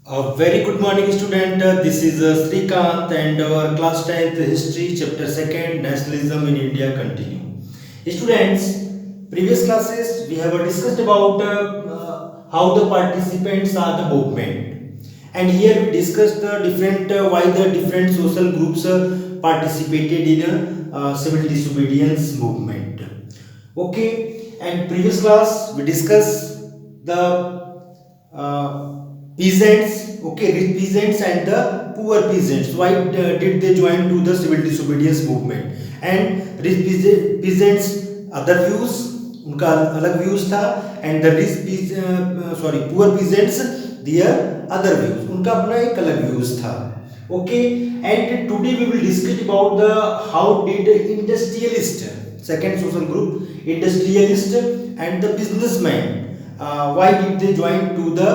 A very good morning, student. This is Srikant, and our class 10th history chapter 2nd nationalism in India continue. Students, previous classes we have discussed about how the participants are the movement, and here we discussed the different why the different social groups participated in a civil disobedience movement. Okay, and previous class we discussed the peasants, okay, rich peasants and the poor peasants. Why did they join to the civil disobedience movement? And rich peasants other views, उनका अलग views था, and the poor peasants their other views, उनका अपना एक अलग views था. Okay, and today we will discuss about the how did industrialist, second social group, industrialist and the businessman, why did they join to the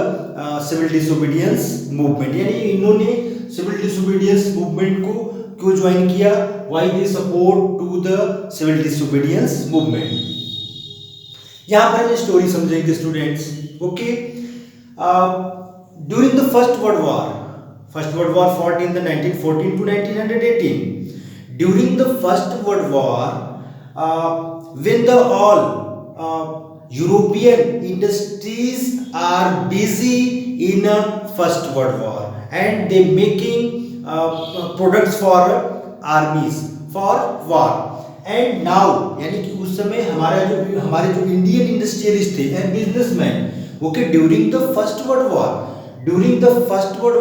civil disobedience movement. यानी इन्होंने civil disobedience movement को क्यों join किया, why they support to the civil disobedience movement. यहाँ पर हम story समझेंगे students. Okay, during the first world war fought in the 1914 to 1918. During the first world war, when the all European industries are busy in a first world war and they making products for armies for war. And now यानी कि उस समय हमारे जो Indian industrialist थे and businessman, okay, during the first world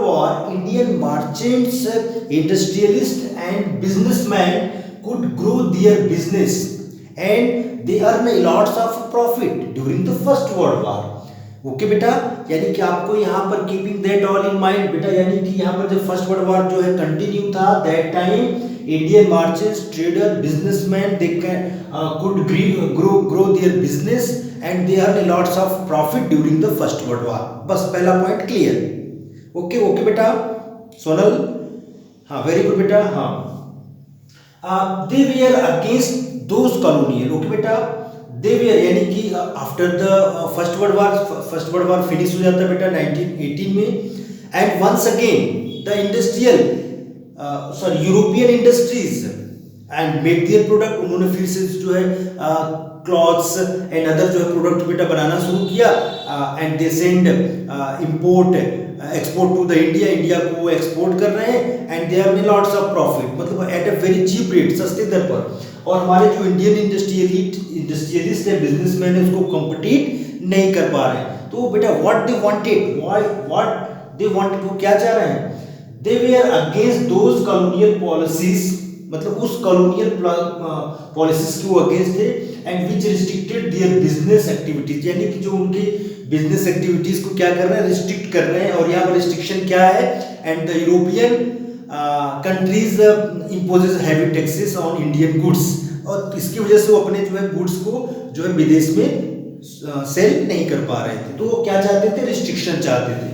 war Indian merchants, industrialist and businessman could grow their business and they earn lots of profit during the first world war. Okay बेटा, यानी कि आपको यहाँ पर keeping that all in mind बेटा, यानी कि यहाँ पर जब फर्स्ट वर्ल्ड वॉर जो है कंटिन्यू था, that time Indian merchants, trader, businessman they could grow their business and they earn lots of profit during the first world war. बस पहला पॉइंट क्लियर. ओके ओके बेटा, सोनल, हाँ वेरी गुड बेटा. हाँ, they were against those colonial, okay बेटा, they were यानी कि after the first world war finish हो जाता है बेटा 1918 में, and once again the European industries and make their product, उन्होंने फिर से जो है क्लॉथ्स एंड अदर जो है प्रोडक्ट बेटा बनाना शुरू किया, and they send export to the India को एक्सपोर्ट कर रहे हैं, and they have lots of profit, मतलब at a very cheap rate, सस्ते दर पर. और हमारे जो इंडियन इंडस्ट्रियलिस्ट है, बिजनेसमैन है, उसको कॉम्पिटिट नहीं कर पा रहे हैं. तो बेटा व्हाट दे वांटेड, वो क्या चाह रहे हैं, they were against those colonial policies, मतलब उस कॉलोनियल पॉलिसीज के वो अगेंस्ट थे, and which restricted their business activities, यानी कि जो उनके बिजनेस एक्टिविटीज को क्या कर रहे हैं, रिस्ट्रिक्ट कर रहे हैं. और यहाँ पर रिस्ट्रिक्शन क्या है, and the European countries imposes heavy taxes on Indian goods, और इसकी वजह से वो अपने जो है गुड्स को जो है विदेश में सेल नहीं कर पा रहे थे. तो वो क्या चाहते थे, रिस्ट्रिक्शन चाहते थे.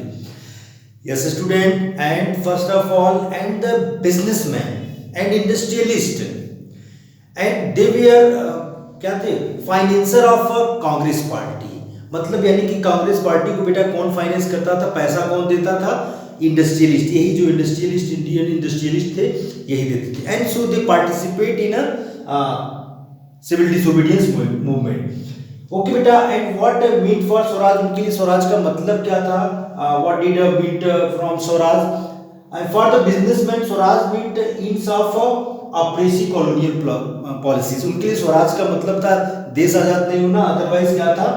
Yes student, and first of all and the businessman and industrialist and they were क्या थे, फाइनेंसर ऑफ कांग्रेस पार्टी, मतलब यानी कि कांग्रेस पार्टी को बेटा कौन फाइनेंस करता था, पैसा कौन देता था, इंडस्ट्रियलिस्ट, यही जो इंडियन इंडस्ट्रियलिस्ट थे यही देते थे. And so they participate in a civil disobedience movement. Okay बेटा, and what mean for Swaraj, उनके लिए स्वराज का मतलब क्या था, what did meet from Swaraj. And for the businessman Swaraj meet ends of oppressive colonial policies, उनके लिए स्वराज का मतलब था देश आजाद नहीं होना, अदरवाइज क्या था,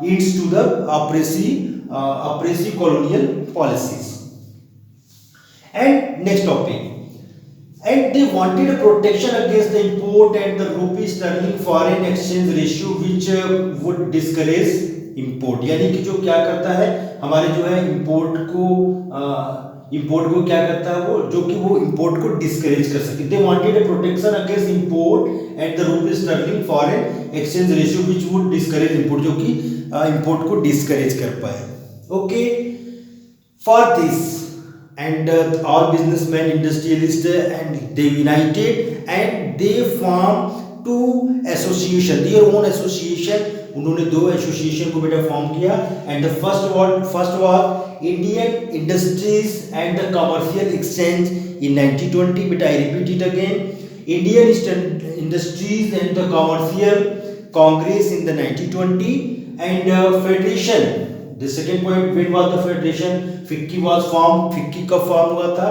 it's to the oppressive colonial policies. And next topic, and they wanted a protection against the import and the rupee sterling foreign exchange ratio which would discourage import, यानी कि जो क्या करता है, हमारे जो है इंपोर्ट को क्या करता है, वो जो कि वो इंपोर्ट को डिस्करेज कर सके. They wanted a protection against import and the rupee sterling foreign exchange ratio which would discourage import, जो कि इंपोर्ट को डिस्करेज कर पाए. Okay, for this and all businessmen, industrialists, and they united and they formed two association, their own association. उन्होंने 2 association को बेटा form किया। And the first was Indian industries and the commercial exchange इन 1920। बेटा I repeat it again, Indian industries and the commercial Congress in the 1920 and federation. The second point, when was the federation, FICCI was form, FICCI कब form हुआ था,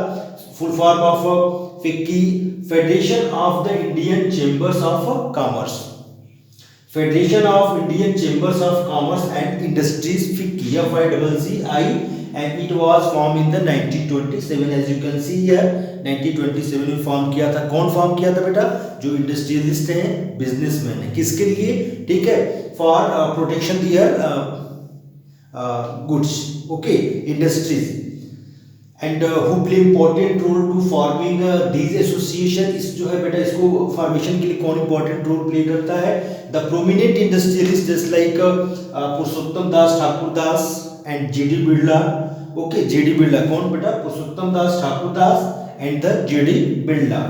full form of FICCI, federation of the Indian chambers of commerce, federation of Indian chambers of commerce and industries, FICCI, FICCI, and it was formed in the 1927 as you can see here। 1927 में form किया था। कौन form किया था बेटा? जो industrialist हैं, businessman है। किसके लिए? ठीक है, for protection their goods, okay, industries, and who play important role to forming these association. इस जो है बेटा, इसको फॉर्मेशन के लिए कौन इंपॉर्टेंट रोल प्ले करता है? The prominent industrialist just like Purushottam Das Thakur Das and JD Birla. Okay, JD Birla कौन बेटा? Purushottam Das Thakur Das and the JD Birla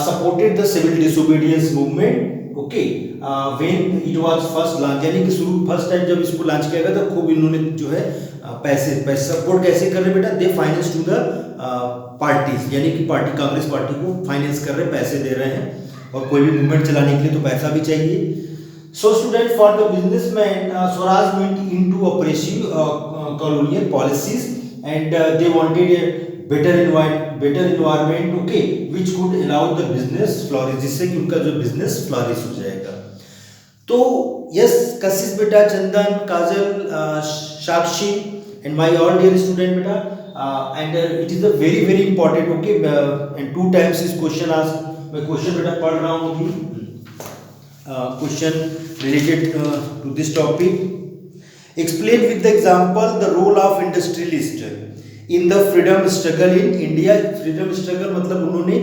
supported the civil disobedience movement. Okay, when it was first launch, यानी कि शुरू फर्स्ट टाइम जब इसको लॉन्च किया गया था, खूब इन्होंने जो है पैसे सपोर्ट कैसे कर रहे बेटा? दे फाइनेंस टू द पार्टीज, यानी कि पार्टी, कांग्रेस पार्टी को फाइनेंस कर रहे हैं, पैसे दे रहे हैं, और कोई भी मूवमेंट चलाने के लिए तो पैसा भी चाहिए। So student, for the businessman Swaraj meet into oppressive colonial policies and they wanted a better environment, okay, which could allow the business flourish, जिससे कि उनका जो बिजनेस फ्लॉरिश हो जाएगा। तो यस कशिश बेटा, Chandan, Kajal, Sakshi and my all dear student बेटा, and it is a very very important, okay, and 2 times इस क्वेश्चन आज मैं क्वेश्चन बेटा पढ़ रहा हूँ अभी, question related to this topic. Explain with the example the role of industrialist in the freedom struggle in India। freedom struggle मतलब उन्होंने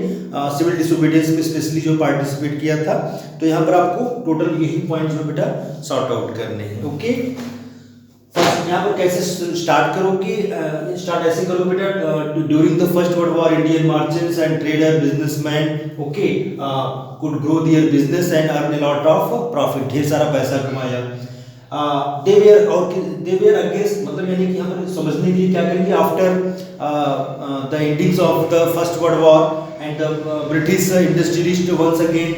सिविल डिसोबीडियंस में स्पेशली जो पार्टिसिपेट किया था। तो यहाँ पर आपको टोटल यही पॉइंट जो बेटा सॉर्ट आउट करने हैं। ओके, फर्स्ट यहाँ पर कैसे स्टार्ट करोगे? स्टार्ट ऐसे करो बेटा, during the first world war Indian merchants and trader businessman, okay, could grow their business and earn a lot of profit, ढेर सारा पैसा कमाया। दे वेयर अगेंस्ट, मतलब यानी कि यहाँ पर समझने के लिए क्या करेंगे? After the endings of the first world war and the British industrialist once again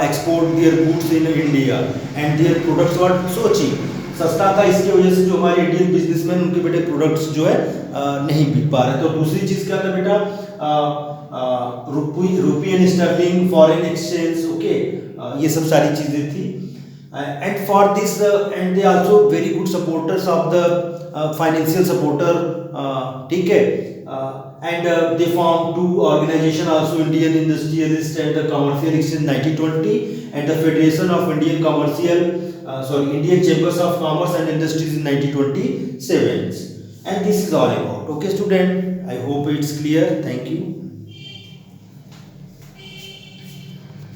export their goods in India and their products were so cheap, सस्ता था, इसकी वजह से जो हमारे इंडियन बिजनेसमैन उनके बेटे प्रोडक्ट्स जो है नहीं बिक पा रहे। तो दूसरी चीज़ क्या था बेटा? Rupin Stirling, foreign exchange, okay, ये सब सारी चीज़ें थी। And for this and they also very good supporters of the financial supporter, ठीक है, and they formed 2 organization also, Indian Industrialist and the Commercial Exchange 1920 and the Federation of Indian Indian Chambers of Commerce and Industries in 1927, and this is all about, okay student, I hope it's clear, thank you।